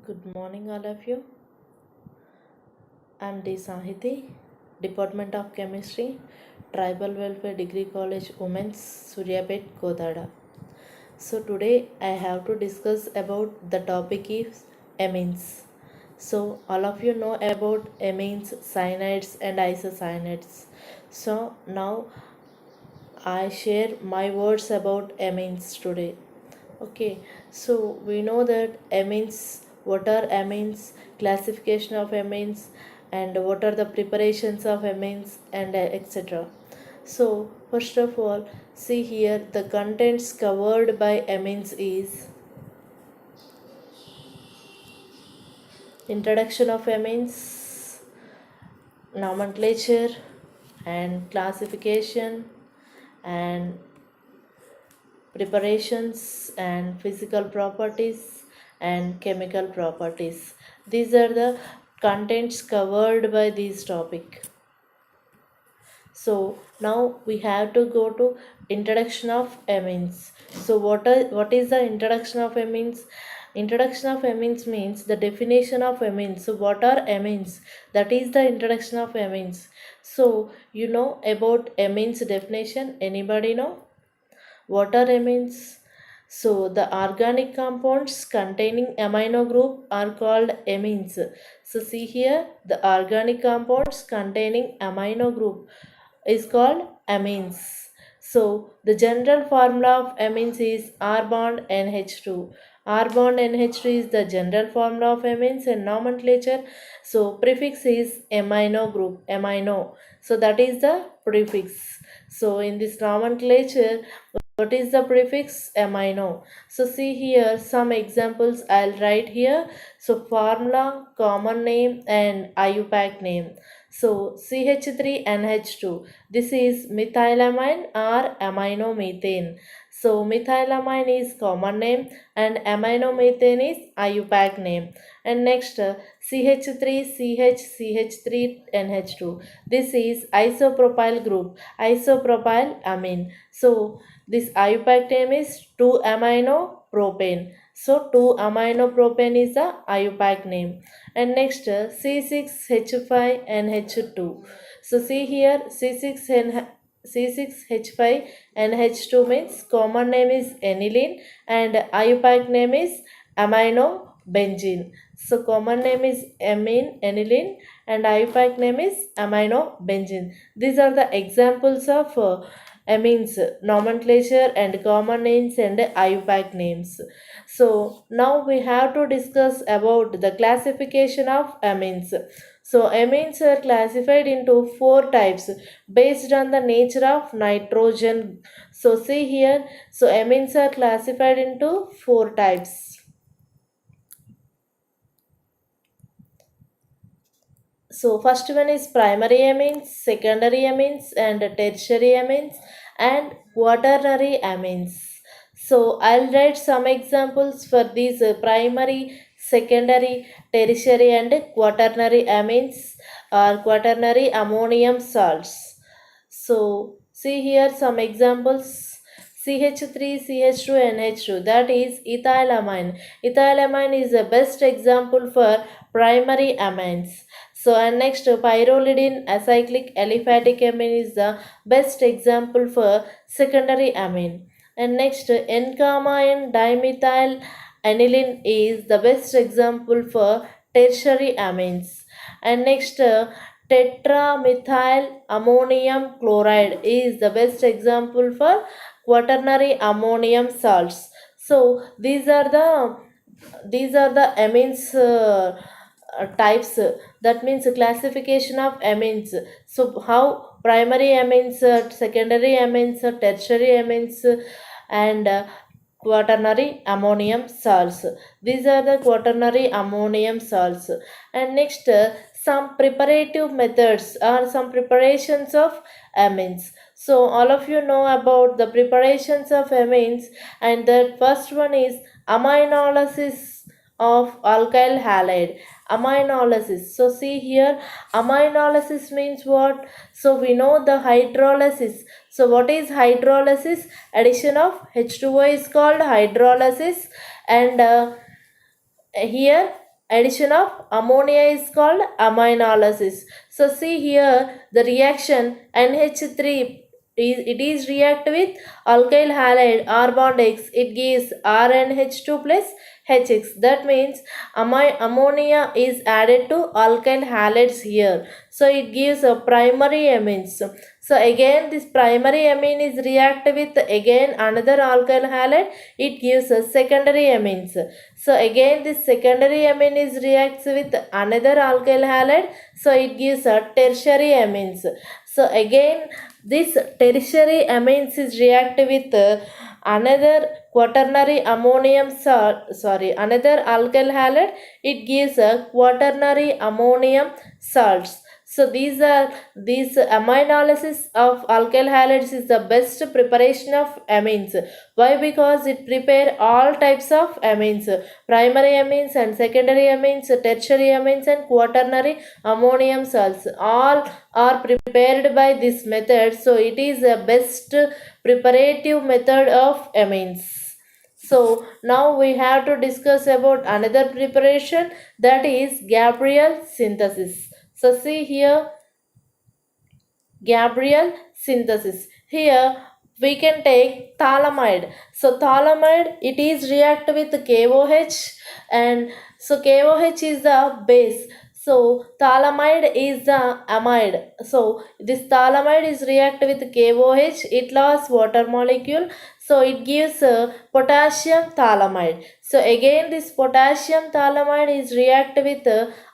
Good morning, all of you. I'm D. Sahiti, Department of Chemistry, Tribal Welfare Degree College, Women's, Suryapet, Kodada. So today I have to discuss about the topic is amines. So all of you know about amines, cyanides, and isocyanates. So now I share my words about amines today. Okay, so we know that amines, what are amines, classification of amines, and what are the preparations of amines, and etc. So, first of all, see here the contents covered by amines is introduction of amines, nomenclature, and classification, and preparations and physical properties and chemical properties. These are the contents covered by this topic. So now we have to go to introduction of amines. So what is the introduction of amines? Introduction of amines means the definition of amines. So what are amines? That is the introduction of amines. So you know about amines definition? Anybody know? What are amines? So the organic compounds containing amino group are called amines. So see here the organic compounds containing amino group is called amines. So the general formula of amines is R bond NH2. R bond NH2 is the general formula of amines and nomenclature. So prefix is amino group, amino. So that is the prefix. So in this nomenclature, what is the prefix amino? So see here some examples I'll write here. So formula, common name, and IUPAC name. So CH3NH2, this is methylamine or aminomethane. So methylamine is common name and aminomethane is IUPAC name. And next CH3CH3NH2, this is isopropyl group, isopropyl amine. So this IUPAC name is 2-amino-propane. So 2-amino-propane is the IUPAC name. And next C6H5NH2. So see here C6H5NH2 means common name is aniline and IUPAC name is aminobenzene. So common name is amine, aniline, and IUPAC name is aminobenzene. These are the examples of amines, nomenclature, and common names and IUPAC names. So now we have to discuss about the classification of amines. So amines are classified into four types based on the nature of nitrogen. So see here, so amines are classified into four types. So first one is primary amines, secondary amines, and tertiary amines, and quaternary amines. So I'll write some examples for these primary, secondary, tertiary, and quaternary amines or quaternary ammonium salts. So see here some examples. CH3, CH2, NH2, that is ethylamine. Ethylamine is the best example for primary amines. So and next pyrrolidine acyclic aliphatic amine is the best example for secondary amine. And next N-gamma dimethyl aniline is the best example for tertiary amines. And next tetramethyl ammonium chloride is the best example for quaternary ammonium salts. So these are the amines types. That means classification of amines. So how primary amines, secondary amines, tertiary amines, and quaternary ammonium salts. These are the quaternary ammonium salts. And next some preparative methods or some preparations of amines. So all of you know about the preparations of amines, and the first one is aminolysis of alkyl halide. Aminolysis. So see here, aminolysis means what? So we know the hydrolysis. So what is hydrolysis? Addition of H2O is called hydrolysis, and here addition of ammonia is called aminolysis. So see here the reaction NH3 it is react with alkyl halide R bond X, it gives RNH2 plus HX. That means ammonia is added to alkyl halides here. So it gives a primary amines. So again this primary amine is react with again another alkyl halide, it gives a secondary amines. So again this secondary amine is reacts with another alkyl halide, so it gives a tertiary amines. So again this tertiary amines is react with another quaternary ammonium salt, another alkyl halide, it gives a quaternary ammonium salts. So these aminolysis of alkyl halides is the best preparation of amines. Why? Because it prepare all types of amines, primary amines and secondary amines, tertiary amines and quaternary ammonium salts. All are prepared by this method. So it is the best preparative method of amines. So now we have to discuss about another preparation, that is Gabriel synthesis. So see here Gabriel synthesis. Here we can take phthalimide. So phthalimide it is react with KOH, and so KOH is the base. So phthalimide is the amide. So this phthalimide is react with KOH, it lost water molecule. So it gives potassium phthalimide. So again this potassium phthalimide is react with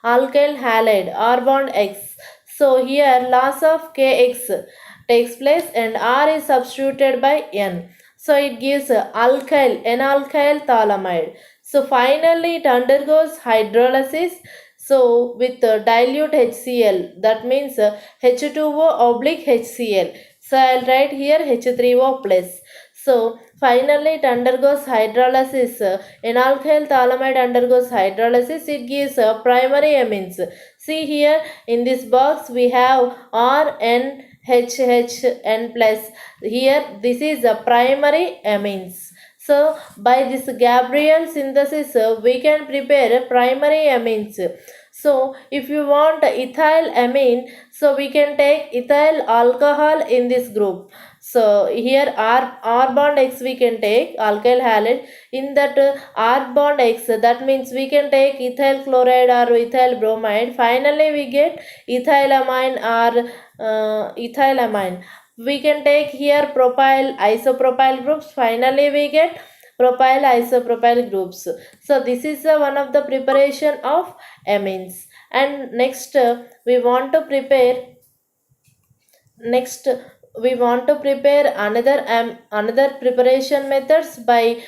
alkyl halide R bond X. So here loss of Kx takes place and R is substituted by N. So it gives alkyl, N-alkyl phthalimide. So finally it undergoes hydrolysis. So with dilute HCl, that means H2O oblique HCl. So I'll write here H3O plus. So finally it undergoes hydrolysis. N-alkyl phthalimide undergoes hydrolysis. It gives primary amines. See here in this box we have RNHHN plus. Here this is the primary amines. So by this Gabriel synthesis we can prepare primary amines. So if you want ethyl amine, so we can take ethyl alcohol in this group. So here R bond X we can take alkyl halide. In that R bond X, that means we can take ethyl chloride or ethyl bromide. Finally we get ethylamine or ethylamine. We can take here propyl isopropyl groups. Finally we get propyl isopropyl groups. So this is one of the preparation of amines. And next we want to prepare another preparation methods by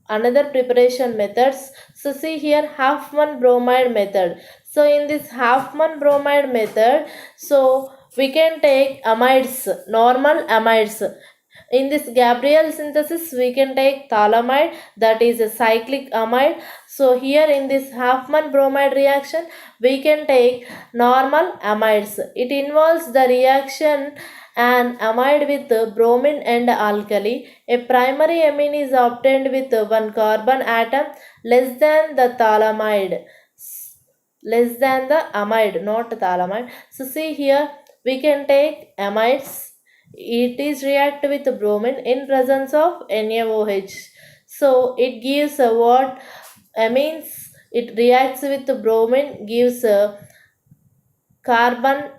another preparation methods. So see here Huffman bromide method. So in this Huffman bromide method, so we can take amides, normal amides. In this Gabriel synthesis we can take phthalimide, that is a cyclic amide. So here in this Huffman bromide reaction we can take normal amides. It involves the reaction an amide with bromine and alkali. A primary amine is obtained with one carbon atom less than the phthalimide, less than the amide, not phthalimide. So see here we can take amides. It is react with bromine in presence of NaOH. So it gives what amines. It reacts with bromine, gives carbon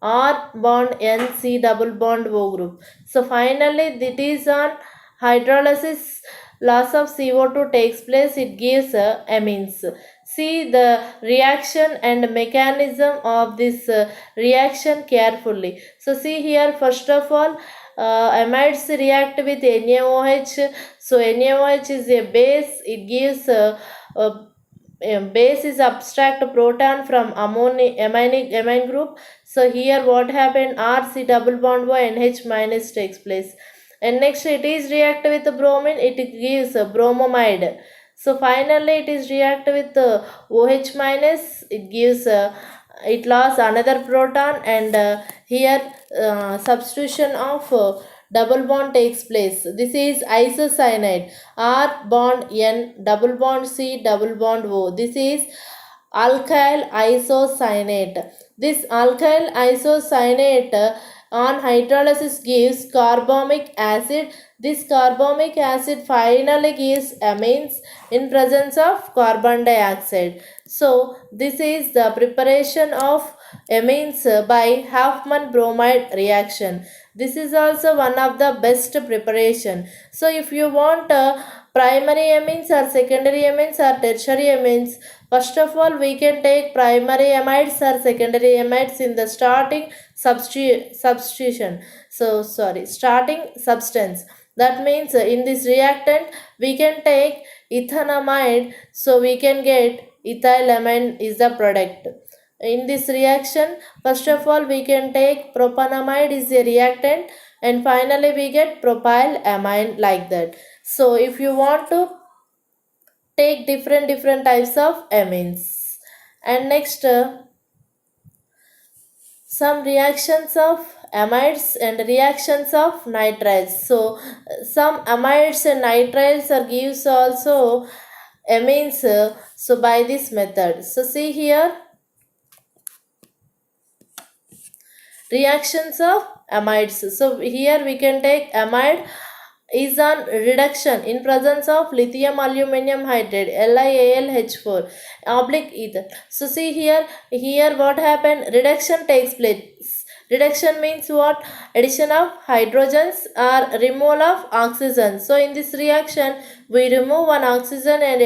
R bond N C double bond O group. So finally it is on hydrolysis, loss of CO2 takes place, it gives amines. See the reaction and mechanism of this reaction carefully. So see here first of all amides react with NaOH. So NaOH is a base, it gives base is abstract proton from amine group. So here what happened, RC double bond by NH minus takes place. And next it is react with bromine, it gives bromamide. So finally it is react with OH minus, it gives it lost another proton, and here substitution of double bond takes place. This is isocyanate. R bond N, double bond C, double bond O. This is alkyl isocyanate. This alkyl isocyanate on hydrolysis gives carbamic acid. This carbamic acid finally gives amines in presence of carbon dioxide. So this is the preparation of amines by Huffman bromide reaction. This is also one of the best preparation. So if you want primary amines or secondary amines or tertiary amines, first of all we can take primary amides or secondary amides in the starting substitution. So sorry, starting substance. That means in this reactant we can take ethanamide, so we can get ethylamine is the product. In this reaction, first of all we can take propanamide is a reactant, and finally we get propylamine, like that. So if you want to take different types of amines. And next, some reactions of amides and reactions of nitriles. So some amides and nitriles are gives also amines, so by this method. So see here, reactions of amides. So here we can take amide is on reduction in presence of lithium aluminum hydride, LiAlH4 oblique ether. So see here what happened, reduction takes place. Reduction means what? Addition of hydrogens or removal of oxygen. So in this reaction we remove one oxygen and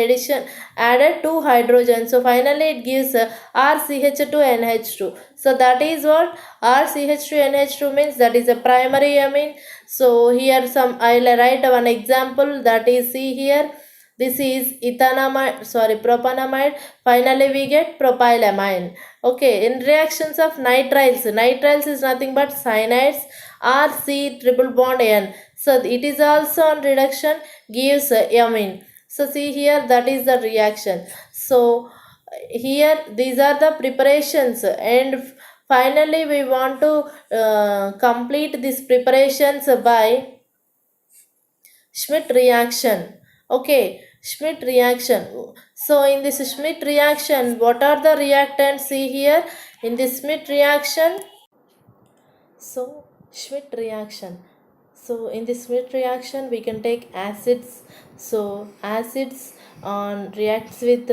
added two hydrogens. So finally it gives RCH2NH2. So that is what RCH2NH2 means, that is a primary amine. So here some I'll write one example, that is, see here, this is propanamide. Finally we get propylamine. Okay, in reactions of nitriles is nothing but cyanides, RC triple bond N. So it is also on reduction, gives amine. So see here, that is the reaction. So here these are the preparations, and finally we want to complete these preparations by Schmidt reaction. Okay, Schmidt reaction. So in this Schmidt reaction, what are the reactants? See here, in this Schmidt reaction. So Schmidt reaction. So in this Schmidt reaction, we can take acids. So acids on reacts with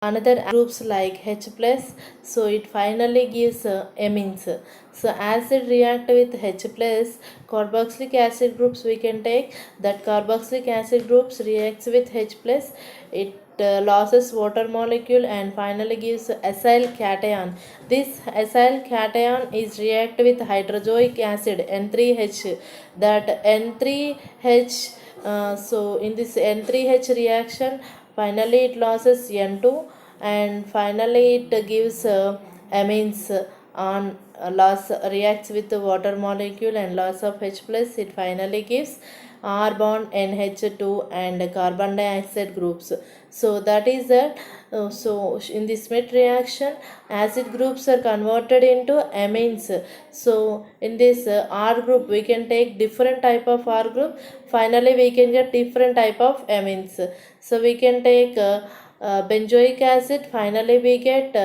another groups like H plus, so it finally gives amines. So acid react with H plus, carboxylic acid groups we can take, that carboxylic acid groups reacts with H plus, it loses water molecule and finally gives acyl cation. This acyl cation is react with hydrozoic acid N3H, that N3H, so in this N3H reaction finally it loses N2, and finally it gives amines on loss, reacts with the water molecule and loss of H plus, it finally gives R bond NH2 and carbon dioxide groups. So that is that. So in this Schmidt reaction, acid groups are converted into amines. So in this R group we can take different type of R group, finally we can get different type of amines. So we can take benzoic acid, finally we get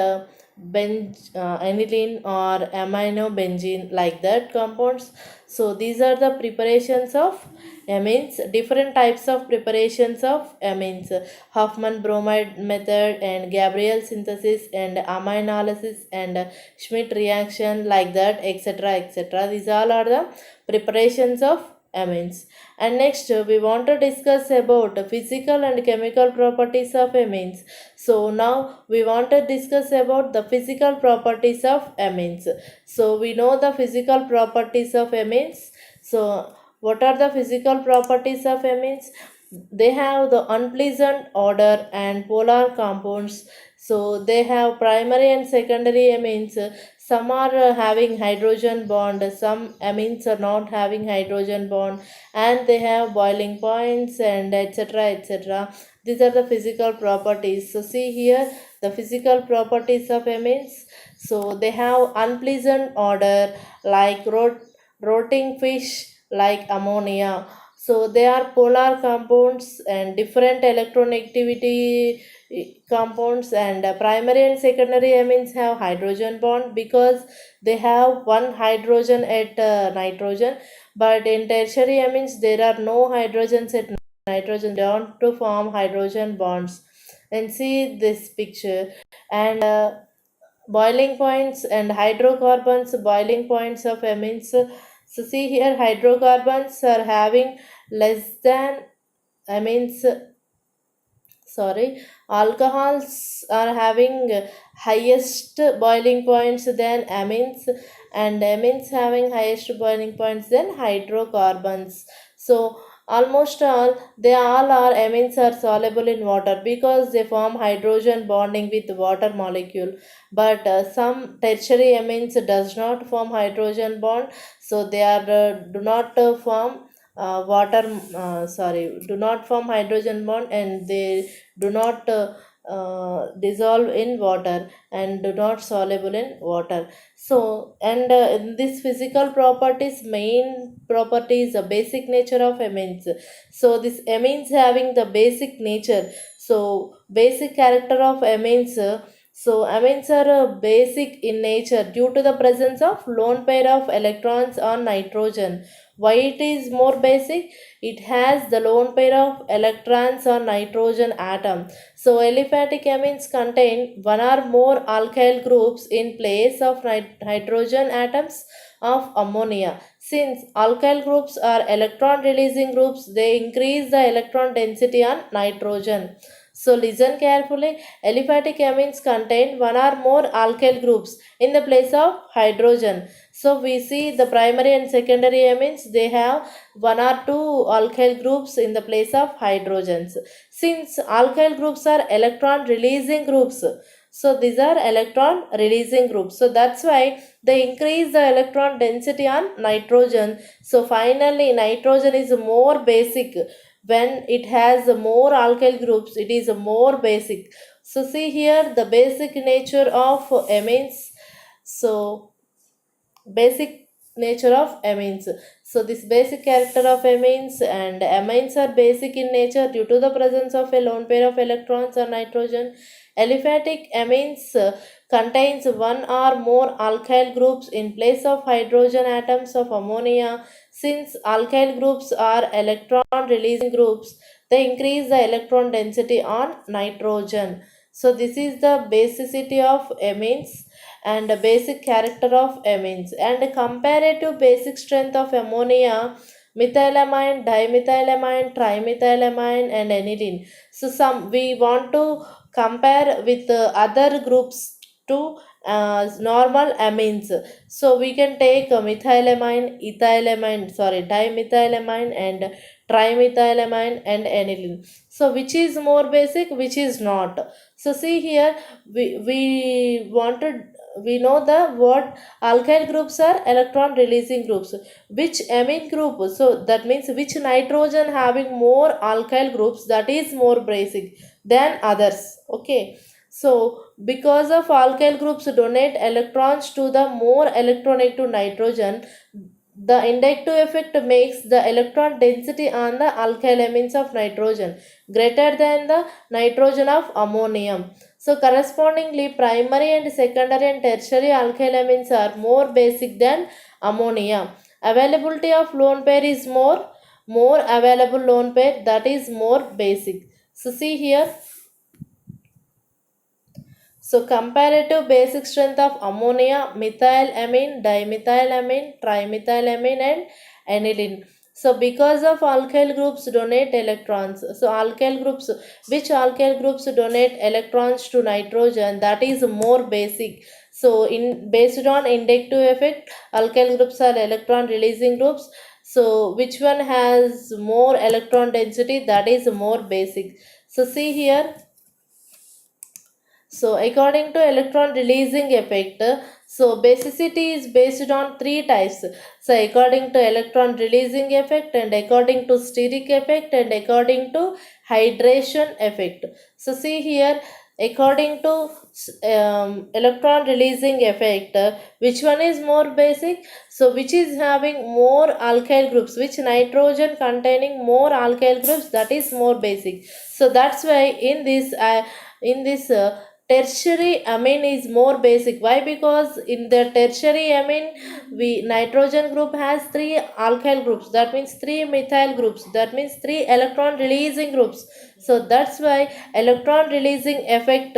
aniline or aminobenzene, like that compounds. So these are the preparations of amines, different types of preparations of amines, Huffman bromide method and Gabriel synthesis and aminolysis and Schmidt reaction, like that, etc., etc. These all are the preparations of amines. And next we want to discuss about physical and chemical properties of amines. So now we want to discuss about the physical properties of amines. So we know the physical properties of amines. So what are the physical properties of amines? They have the unpleasant odor and polar compounds. So they have primary and secondary amines. Some are having hydrogen bond, some amines are not having hydrogen bond, and they have boiling points and etc., etc. These are the physical properties. So see here the physical properties of amines. So they have unpleasant odor like rotting fish like ammonia. So they are polar compounds and different electronegativity compounds, and primary and secondary amines have hydrogen bond because they have one hydrogen at nitrogen, but in tertiary amines there are no hydrogens at nitrogen, don't to form hydrogen bonds. And see this picture, and boiling points and hydrocarbons, boiling points of amines. So see here, hydrocarbons are having less than amines, sorry, alcohols are having highest boiling points than amines, and amines having highest boiling points than hydrocarbons. So almost all, they all are amines are soluble in water because they form hydrogen bonding with water molecule, but some tertiary amines does not form hydrogen bond, so they are do not form water sorry, do not form hydrogen bond, and they do not dissolve in water and do not soluble in water. So, and in this physical properties, main property is the basic nature of amines. So this amines having the basic nature, so basic character of amines, so amines are basic in nature due to the presence of lone pair of electrons on nitrogen. Why it is more basic? It has the lone pair of electrons on nitrogen atom. So aliphatic amines contain one or more alkyl groups in place of hydrogen atoms of ammonia. Since alkyl groups are electron releasing groups, they increase the electron density on nitrogen. So listen carefully. Aliphatic amines contain one or more alkyl groups in the place of hydrogen. So we see the primary and secondary amines, they have one or two alkyl groups in the place of hydrogens. Since alkyl groups are electron releasing groups, so these are electron releasing groups. So that's why they increase the electron density on nitrogen. So finally, nitrogen is more basic. When it has more alkyl groups, it is more basic. So see here the basic nature of amines. So basic nature of amines. So this basic character of amines, and amines are basic in nature due to the presence of a lone pair of electrons on nitrogen. Aliphatic amines contains one or more alkyl groups in place of hydrogen atoms of ammonia. Since alkyl groups are electron releasing groups, they increase the electron density on nitrogen. So this is the basicity of amines and a basic character of amines, and a comparative basic strength of ammonia, methylamine, dimethylamine, trimethylamine, and aniline. So some we want to compare with other groups to normal amines. So we can take methylamine, ethylamine, sorry, dimethylamine, and trimethylamine, and aniline. So which is more basic, which is not? So see here, we wanted, we know the what alkyl groups are electron releasing groups, which amine group, so that means which nitrogen having more alkyl groups, that is more basic than others. Okay, so because of alkyl groups donate electrons to the more electronegative nitrogen, the inductive effect makes the electron density on the alkyl amines of nitrogen greater than the nitrogen of ammonium. So correspondingly, primary and secondary and tertiary alkyl amines are more basic than ammonia. Availability of lone pair is more available lone pair, that is more basic. So see here, so comparative basic strength of ammonia, methylamine, dimethylamine, trimethylamine, and aniline. So because of alkyl groups donate electrons. So alkyl groups, which alkyl groups donate electrons to nitrogen, that is more basic. So in based on inductive effect, alkyl groups are electron releasing groups. So which one has more electron density, that is more basic. So see here, so according to electron releasing effect, so basicity is based on three types. So according to electron releasing effect, and according to steric effect, and according to hydration effect. So see here, according to electron releasing effect, which one is more basic? So which is having more alkyl groups, which nitrogen containing more alkyl groups, that is more basic. So that's why in this tertiary amine is more basic. Why? Because in the tertiary amine, we nitrogen group has three alkyl groups, that means three methyl groups, that means three electron releasing groups. So that's why electron releasing effect,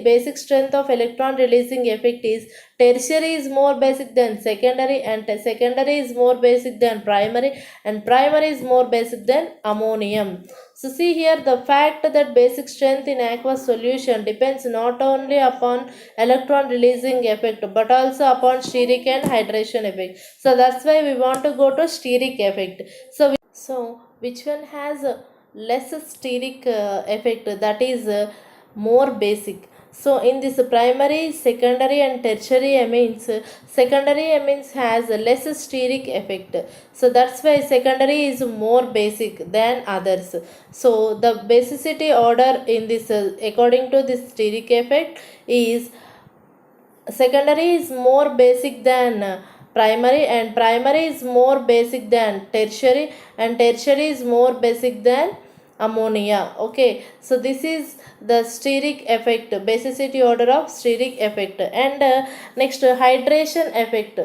basic strength of electron releasing effect is tertiary is more basic than secondary, and secondary is more basic than primary, and primary is more basic than ammonium. So see here, the fact that basic strength in aqueous solution depends not only upon electron releasing effect but also upon steric and hydration effect. So that's why we want to go to steric effect. So which one has a less steric effect, that is more basic? So in this primary, secondary and tertiary amines, secondary amines has a less steric effect. So that's why secondary is more basic than others. So the basicity order in this, according to this steric effect, is secondary is more basic than primary, and primary is more basic than tertiary, and tertiary is more basic than ammonia. Okay, so this is the steric effect, basicity order of steric effect. And next, hydration effect.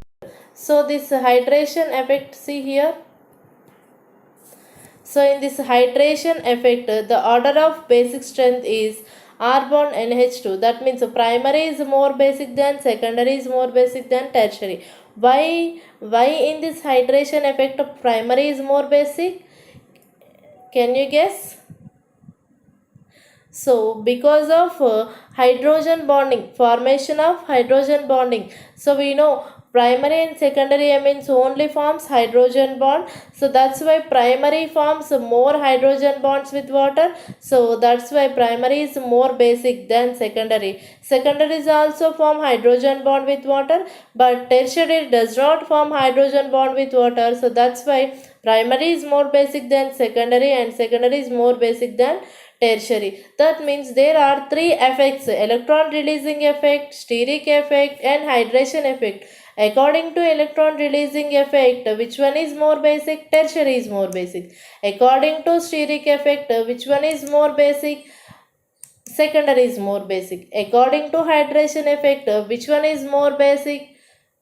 So this hydration effect, see here. So in this hydration effect, the order of basic strength is R bond NH2. That means primary is more basic than secondary is more basic than tertiary. Why in this hydration effect primary is more basic? Can you guess? So because of hydrogen bonding, formation of hydrogen bonding. So we know primary and secondary amines only forms hydrogen bond. So that's why primary forms more hydrogen bonds with water. So that's why primary is more basic than secondary. Secondary is also form hydrogen bond with water, but tertiary does not form hydrogen bond with water. So that's why primary is more basic than secondary, and secondary is more basic than tertiary. That means there are three effects: electron releasing effect, steric effect, and hydration effect. According to electron releasing effect, which one is more basic? Tertiary is more basic. According to steric effect, which one is more basic? Secondary is more basic. According to hydration effect, which one is more basic?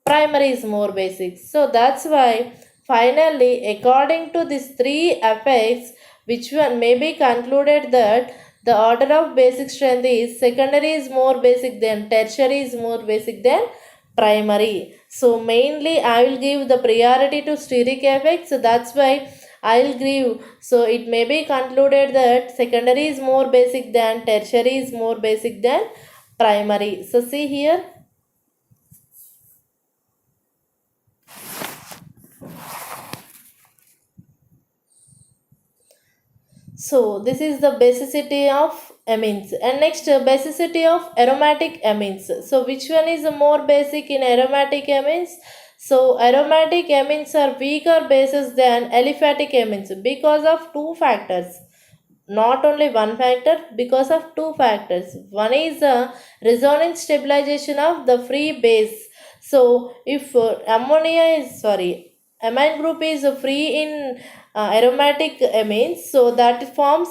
Primary is more basic. So that's why finally, according to these three effects, which one may be concluded that the order of basic strength is secondary is more basic than tertiary is more basic than primary. So mainly I will give the priority to steric effects. So that's why I will give. So it may be concluded that secondary is more basic than tertiary is more basic than primary. So see here. So this is the basicity of amines. And next, basicity of aromatic amines. So which one is the more basic in aromatic amines? So aromatic amines are weaker bases than aliphatic amines because of two factors. Not only one factor, because of two factors. One is resonance stabilization of the free base. So if amine group is free in aromatic amines, so that forms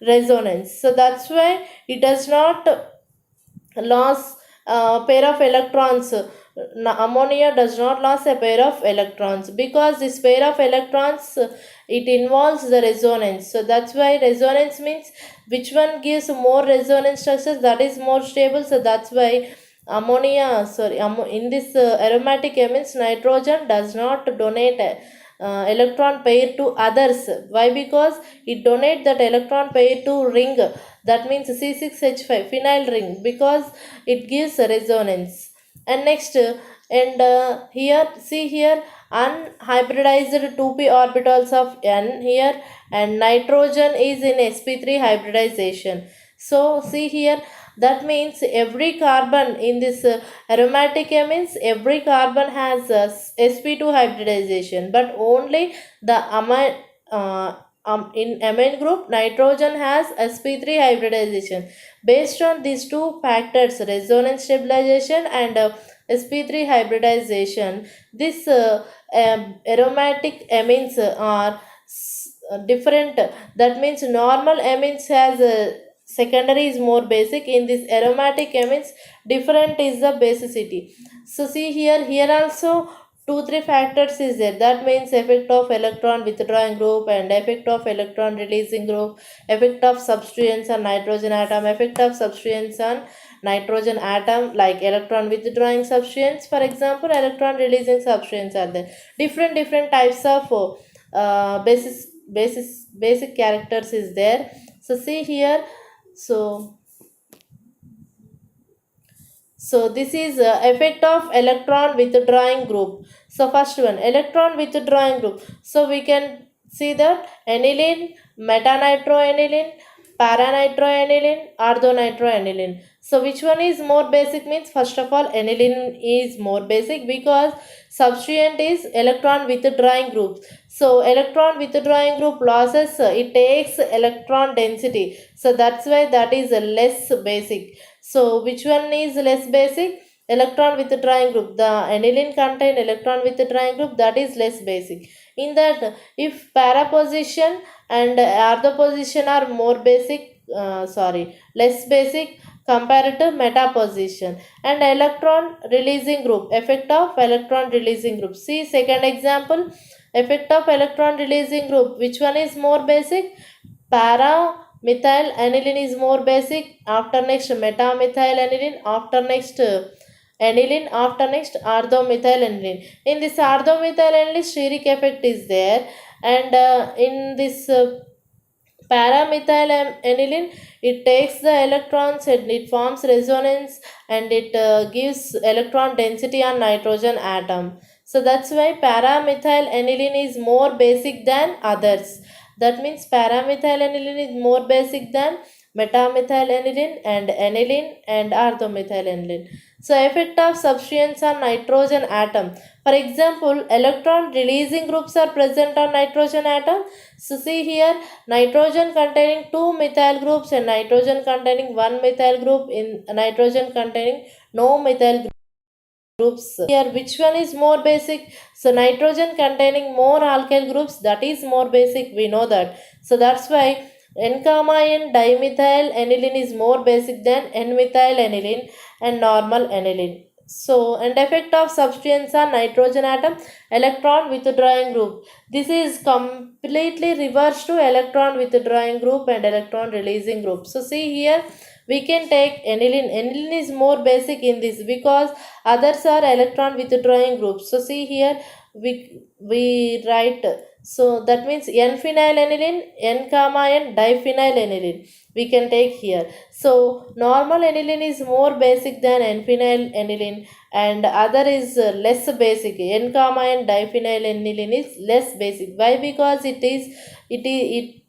resonance. So that's why it does not loss pair of electrons. Ammonia does not lose a pair of electrons, because this pair of electrons, it involves the resonance. So that's why resonance means which one gives more resonance structures, that is more stable. So that's why in this aromatic amines, nitrogen does not donate electron pair to others. Why? Because it donate that electron pair to ring, that means C6H5 phenyl ring, because it gives resonance. And next, here see here, unhybridized 2p orbitals of N here, and nitrogen is in sp3 hybridization. So see here, that means every carbon in this aromatic amines, every carbon has sp2 hybridization, but only the in amine group, nitrogen has sp3 hybridization. Based on these two factors, resonance stabilization and sp3 hybridization, this aromatic amines are different. That means normal amines has secondary is more basic. In this aromatic amines, different is the basicity. So see here also 2 3 factors is there. That means effect of electron withdrawing group and effect of electron releasing group, effect of substituents on nitrogen atom, effect of substituents on nitrogen atom, like electron withdrawing substituents, for example, electron releasing substituents are there. Different types of basic characters is there. So see here. So so this is effect of electron withdrawing group. So first one, electron withdrawing group. So we can see that aniline, metanitroaniline, paranitroaniline, orthonitroaniline. So which one is more basic means, first of all aniline is more basic because substituent is electron withdrawing group. So electron withdrawing group losses, it takes electron density. So that's why that is less basic. So which one is less basic? Electron withdrawing group. The aniline contain electron withdrawing group, that is less basic. In that, if para position and ortho position are more basic, less basic compared to meta position. And electron releasing group, effect of electron releasing group. See second example, effect of electron releasing group. Which one is more basic? Para methyl aniline is more basic. After next metamethyl aniline. After next aniline. After next orthomethyl aniline. In this orthomethyl aniline, steric effect is there, and in this paramethyl aniline, it takes the electrons and it forms resonance, and it gives electron density on nitrogen atom. So that's why paramethyl aniline is more basic than others. That means paramethyl aniline is more basic than metamethyl aniline and aniline and orthomethyl aniline. So effect of substituents on nitrogen atom. For example, electron releasing groups are present on nitrogen atom. So see here, nitrogen containing 2 methyl groups and nitrogen containing 1 methyl group, in nitrogen containing no methyl groups. Here which one is more basic? So nitrogen containing more alkyl groups, that is more basic, we know that. So that's why n-comma n dimethyl aniline is more basic than n-methyl aniline and normal aniline. So, and effect of substituents on nitrogen atom, electron withdrawing group. This is completely reverse to electron withdrawing group and electron releasing group. So see here, we can take aniline. Aniline is more basic in this because others are electron withdrawing groups. So see here, we write, so that means n-phenylenediline, n-comma n diphenylaniline we can take here. So normal aniline is more basic than n-phenylenediline, and other is less basic. N-comma n diphenylaniline is less basic. Why? Because it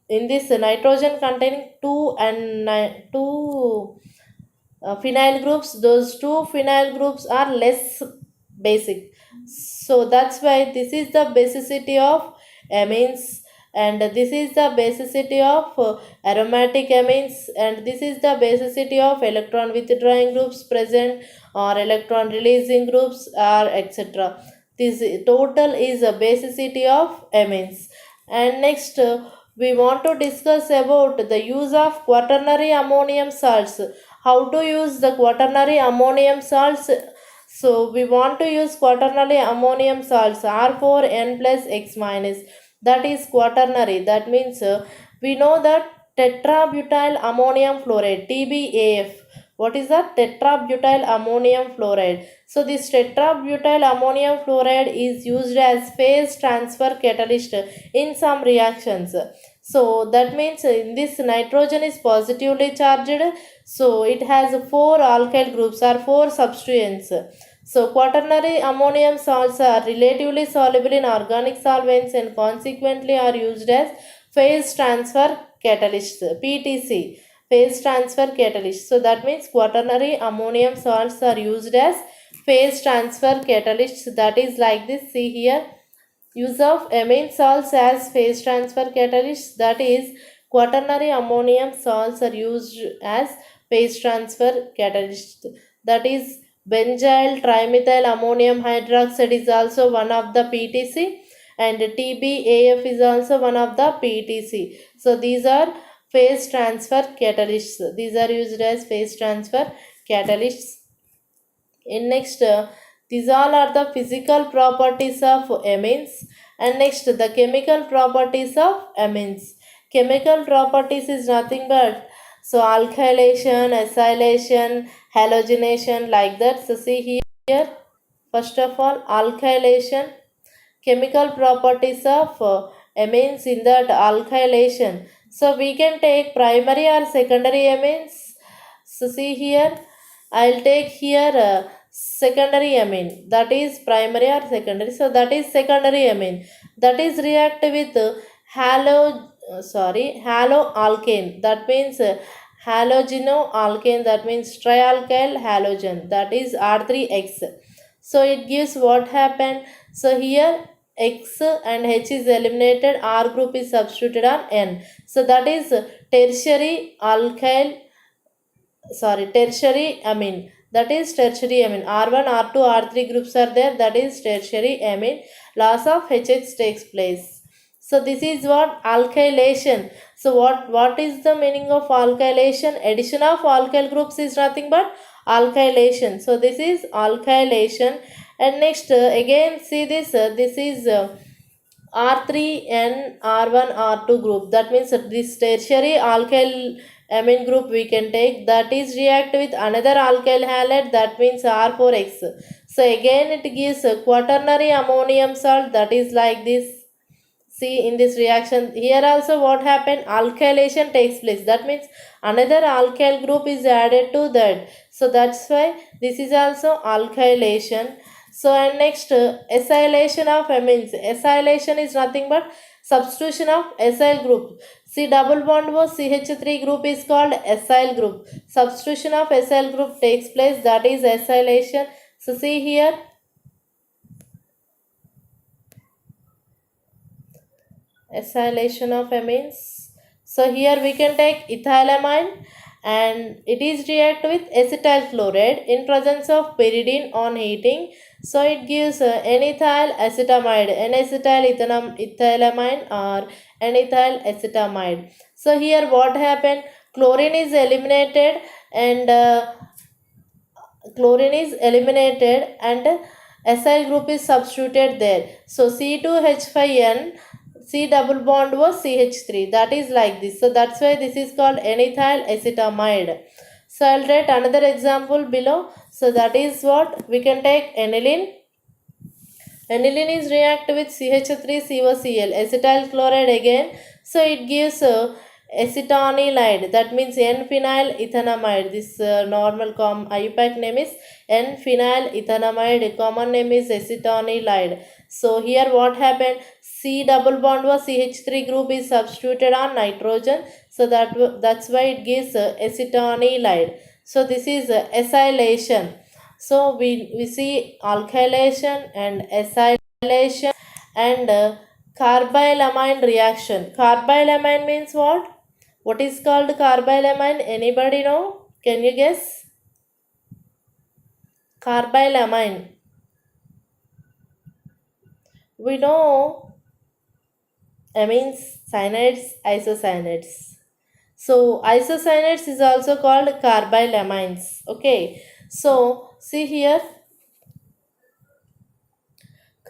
in this nitrogen containing two phenyl groups, those two phenyl groups are less basic. So that's why this is the basicity of amines, and this is the basicity of aromatic amines, and this is the basicity of electron withdrawing groups present or electron releasing groups or etc. This total is a basicity of amines. And next, we want to discuss about the use of quaternary ammonium salts. How to use the quaternary ammonium salts? So we want to use quaternary ammonium salts R4N plus X minus, that is quaternary. That means we know that tetrabutyl ammonium fluoride, TBAF. What is that? Tetrabutyl ammonium fluoride. So this tetrabutyl ammonium fluoride is used as phase transfer catalyst in some reactions. So that means in this nitrogen is positively charged, so it has 4 alkyl groups or 4 substituents. So quaternary ammonium salts are relatively soluble in organic solvents and consequently are used as phase transfer catalysts, PTC, phase transfer catalyst. So that means quaternary ammonium salts are used as phase transfer catalysts. That is like this. See here, Use of amine salts as phase transfer catalysts, that is, quaternary ammonium salts are used as phase transfer catalysts. That is, benzyl trimethyl ammonium hydroxide is also one of the PTC, and TBAF is also one of the PTC. So these are phase transfer catalysts. These are used as phase transfer catalysts. In next, these all are the physical properties of amines. And next, the chemical properties of amines. Chemical properties is nothing but so alkylation, acylation, halogenation, like that. So see here, first of all, alkylation. Chemical properties of amines in that alkylation. So we can take primary or secondary amines. So see here, I'll take here secondary amine, that is primary or secondary. So that is secondary amine, that is react with haloalkane. That means halogenoalkane. That means trialkyl halogen. That is R3X. So it gives what happened. So here X and H is eliminated. R group is substituted on N. So that is tertiary alkyl tertiary amine, that is tertiary amine. R1, R2, R3 groups are there, that is tertiary amine. Loss of HH takes place. So this is what alkylation. So what is the meaning of alkylation? Addition of alkyl groups is nothing but alkylation. So this is alkylation. And next, again see this, this is R3 and R1 R2 group. That means this tertiary alkyl amine group we can take, that is react with another alkyl halide, that means R4X. So again it gives a quaternary ammonium salt, that is like this. See in this reaction here also what happened, alkylation takes place. That means another alkyl group is added to that. So that's why this is also alkylation. So and next, acylation of amines. Acylation is nothing but substitution of acyl group. See double bond O CH3 group is called acyl group. Substitution of acyl group takes place, that is acylation. So see here, acylation of amines. So here we can take ethylamine, and it is react with acetyl chloride in presence of pyridine on heating. So it gives N-ethyl acetamide, N-acetyl ethylamine or N-ethyl acetamide. So here what happened? Chlorine is eliminated, and acyl group is substituted there. So C2H5N, C double bond was CH3. That is like this. So that's why this is called N-ethyl acetamide. So I'll write another example below. So that is what we can take aniline. Aniline is react with CH3COCl, acetyl chloride again. So it gives acetonilide, that means N-phenyl ethanamide. This normal IUPAC name is N-phenyl ethanamide, common name is acetonilide. So here what happened, C double bond was CH3 group is substituted on nitrogen. So that's why it gives acetonilide. So this is acylation. So we see alkylation and acylation and carbylamine reaction. Carbylamine means what? What is called carbylamine? Anybody know? Can you guess? Carbylamine. We know amines, cyanides, isocyanates. So isocyanates is also called carbylamines. Okay. So see here,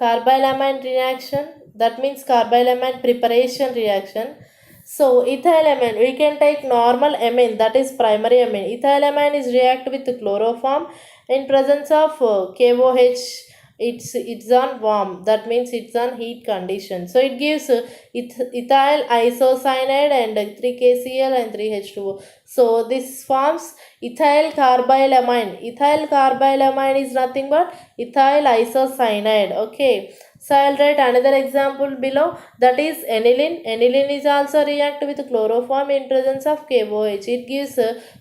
carbylamine reaction, that means carbylamine preparation reaction. So ethylamine, we can take normal amine, that is primary amine. Ethylamine is react with chloroform in presence of KOH. It's on warm, that means it's on heat condition. So it gives ethyl isocyanide and 3KCl and 3H2O. So this forms ethyl carbylamine. Ethyl carbylamine is nothing but ethyl isocyanide. Okay. So I'll write another example below, that is aniline. Aniline is also react with chloroform in presence of KOH. It gives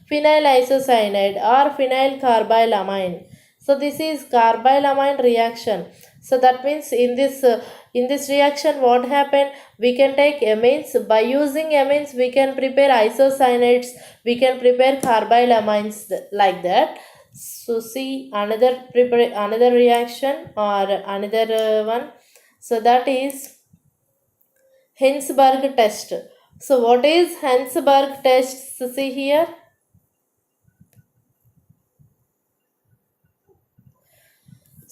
phenyl isocyanide or phenyl carbylamine. So this is carbylamine reaction. So that means in this reaction what happened, we can take amines. By using amines we can prepare isocyanates, we can prepare carbyl amines, like that. So see another another reaction or another one. So that is Hinsberg test. So what is Hinsberg test? So see here.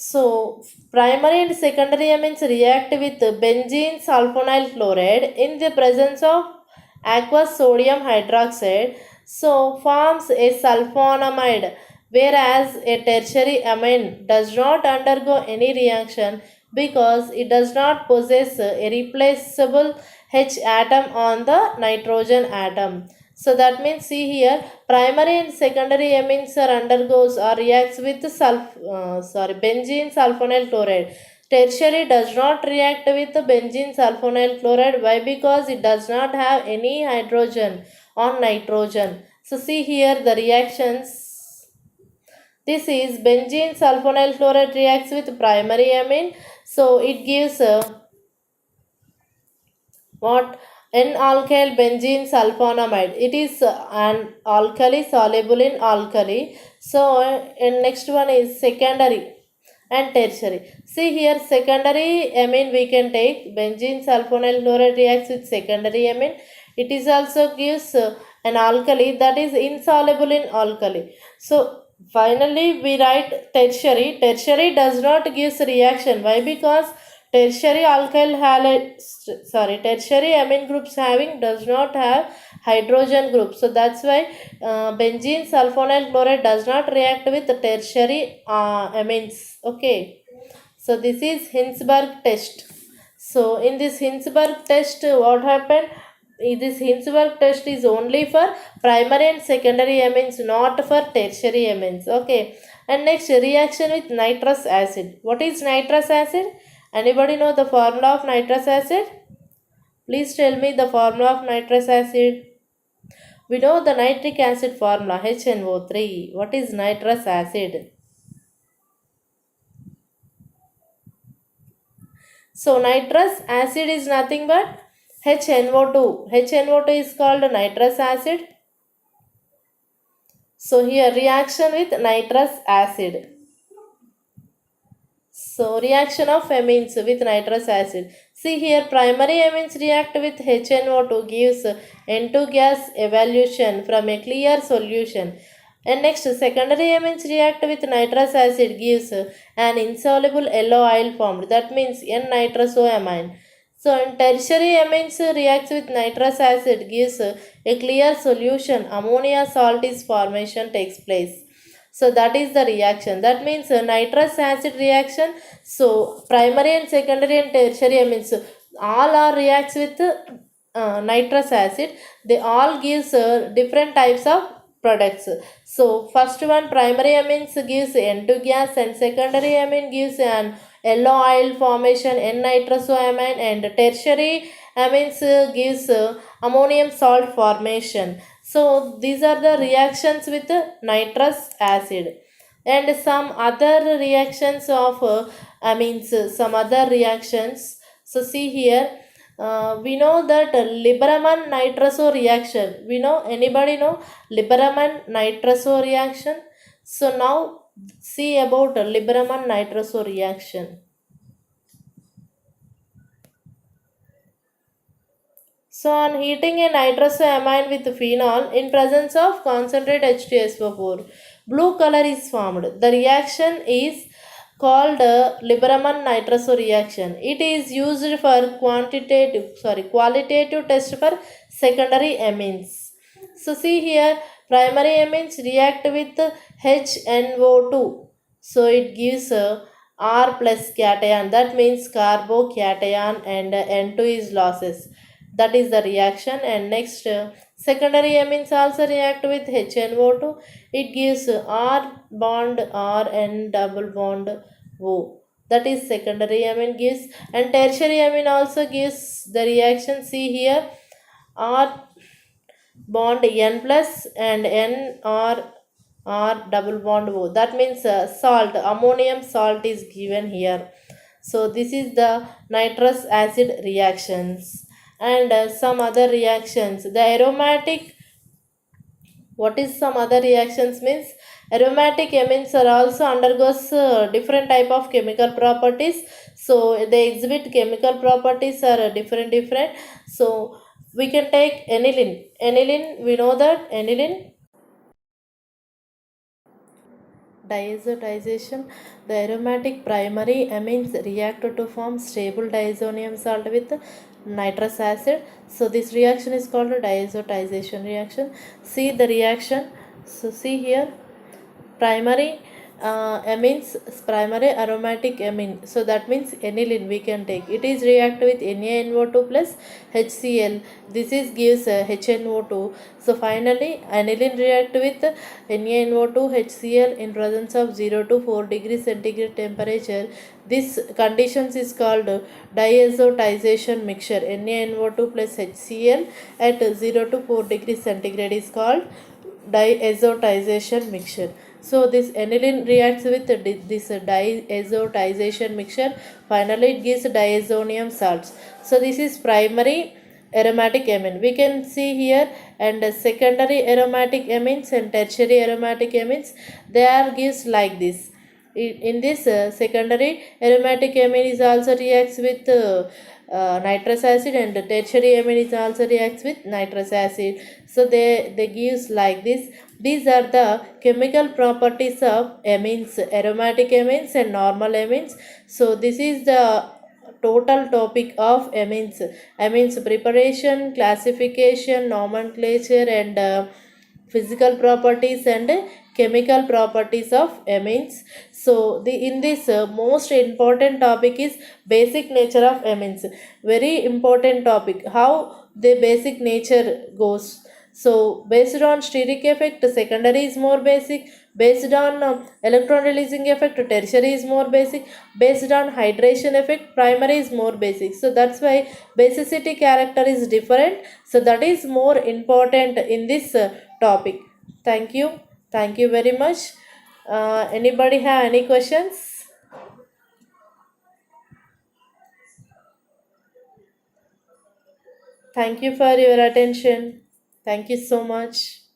So primary and secondary amines react with benzene sulfonyl chloride in the presence of aqueous sodium hydroxide. So forms a sulfonamide, whereas a tertiary amine does not undergo any reaction because it does not possess a replaceable H atom on the nitrogen atom. So that means see here, primary and secondary amines are undergoes or reacts with benzene sulfonyl chloride. Tertiary does not react with the benzene sulfonyl chloride. Why? Because it does not have any hydrogen on nitrogen. So see here the reactions. This is benzene sulfonyl chloride reacts with primary amine. So it gives what, n-alkyl benzene sulfonamide. It is an alkali soluble in alkali. So and next one is secondary and tertiary. See here, secondary amine we can take benzene sulfonyl chloride reacts with secondary amine. It is also gives an alkali that is insoluble in alkali. So finally we write tertiary. Tertiary does not gives reaction. Why? Because tertiary alkyl halide, tertiary amine groups having does not have hydrogen group. So that's why benzene sulfonyl chloride does not react with the tertiary amines. Okay, so this is Hinsberg test. So in this Hinsberg test what happened, this Hinsberg test is only for primary and secondary amines, not for tertiary amines. Okay, and next reaction with nitrous acid. What is nitrous acid? Anybody know the formula of nitrous acid? Please tell me the formula of nitrous acid. We know the nitric acid formula, HNO3. What is nitrous acid? So nitrous acid is nothing but HNO2. HNO2 is called nitrous acid. So here reaction with nitrous acid. So reaction of amines with nitrous acid. See here, primary amines react with HNO2 gives N2 gas evolution from a clear solution. And next, secondary amines react with nitrous acid gives an insoluble yellow oil formed. That means N-nitrosoamine. So in tertiary amines reacts with nitrous acid gives a clear solution. Ammonia salt is formation takes place. So that is the reaction. That means nitrous acid reaction. So primary and secondary and tertiary amines all are reacts with nitrous acid. They all gives different types of products. So first one, primary amines gives N2 gas, and secondary amine gives an yellow oil formation N-nitrosoamine, and tertiary amines gives ammonium salt formation. So these are the reactions with nitrous acid. And some other reactions of amines, some other reactions. So see here, we know that Lieberman nitroso reaction. We know, anybody know Lieberman nitroso reaction? So now see about Lieberman nitroso reaction. So on heating a nitrosamine with phenol in presence of concentrate H2SO4, blue color is formed. The reaction is called Lieberman nitroso reaction. It is used for qualitative test for secondary amines. So see here, primary amines react with HNO2. So it gives R plus cation. That means carbocation, and N2 is losses. That is the reaction. And next, secondary amines also react with HNO2. It gives R bond R and double bond O. That is secondary amine gives. And tertiary amine also gives the reaction. See here, R bond N plus and N R double bond O. That means salt, ammonium salt is given here. So this is the nitrous acid reactions. And some other reactions, the aromatic, what is some other reactions means, aromatic amines are also undergoes different type of chemical properties. So they exhibit chemical properties are different. So we can take aniline. Aniline, we know that aniline, diazotization, the aromatic primary amines react to form stable diazonium salt with nitrous acid. So this reaction is called a diazotization reaction. See the reaction. So see here, primary amines, primary aromatic amine, so that means aniline we can take. It is react with NaNO2 plus HCl. This is gives HNO2. So finally aniline react with NaNO2 HCl in presence of 0 to 4 degrees centigrade temperature. This conditions is called diazotization mixture. NaNO2 plus HCl at 0 to 4 degrees centigrade is called diazotization mixture. So this aniline reacts with this diazotization mixture. Finally, it gives diazonium salts. So this is primary aromatic amine. We can see here, and secondary aromatic amines and tertiary aromatic amines. They are gives like this. In this secondary aromatic amine is also reacts with nitrous acid, and tertiary amine is also reacts with nitrous acid. So they gives like this. These are the chemical properties of amines, aromatic amines and normal amines. So this is the total topic of amines. Amines preparation, classification, nomenclature, and physical properties and chemical properties of amines. So the in this most important topic is basic nature of amines. Very important topic, how the basic nature goes. So based on steric effect, secondary is more basic. Based on electron releasing effect, tertiary is more basic. Based on hydration effect, primary is more basic. So that's why basicity character is different. So that is more important in this topic. Thank you. Thank you very much. Anybody have any questions? Thank you for your attention. Thank you so much.